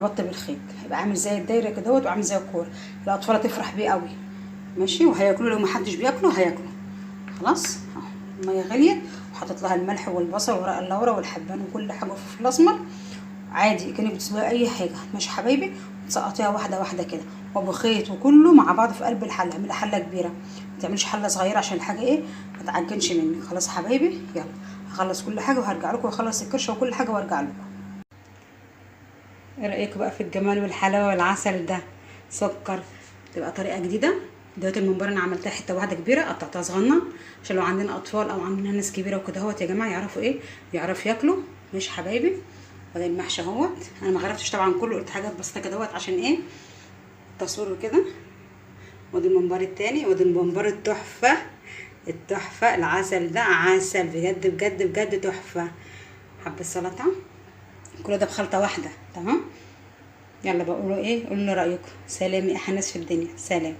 ربط بالخيط هيبقى عامل زي الدايره كده وعامل زي الكوره. الاطفال هتفرح بيه قوي ماشي، وهياكلوا. لو ما حدش بياكله هياكلوا. خلاص اهو الميه غليت وحطيت لها الملح والبصل وورق اللورا والحبان وكل حاجه وفلفل اسمر عادي كانك بتسوي اي حاجه ماشي حبايبي. تسقطيها واحده واحده كده وبخيط وكله مع بعض في قلب الحله. اعملي حله كبيره، ما تعمليش حله صغيره عشان الحاجه ايه ما تعجنش منك. خلاص يا حبايبي يلا هخلص كل حاجه وهرجع لكم واخلص الكرشه وكل حاجه وارجع لكم. ايه رايكم بقى في الجمال والحلاوه والعسل ده؟ سكر تبقى طريقه جديده. دلوقتي الممبار انا عملتها حته واحده كبيره قطعتها صغننه عشان لو عندنا اطفال او عندنا ناس كبيره وكده اهوت يا جماعه يعرفوا ايه، يعرفوا ياكلوا. ماشي حبايبي. وادي المحشي اهوت. انا ما غرفتش طبعا كله، قلت حاجات بسيطه كده اهوت عشان ايه التصوير وكده. وادي الممبار التاني، وادي الممبار التحفه التحفه. العسل ده عسل بجد بجد بجد تحفه. حبه السلطه كل ده بخلطه واحده تمام. يلا بقولوا ايه، قولوا لي رايكم. سلام يا احلى ناس في الدنيا. سلام.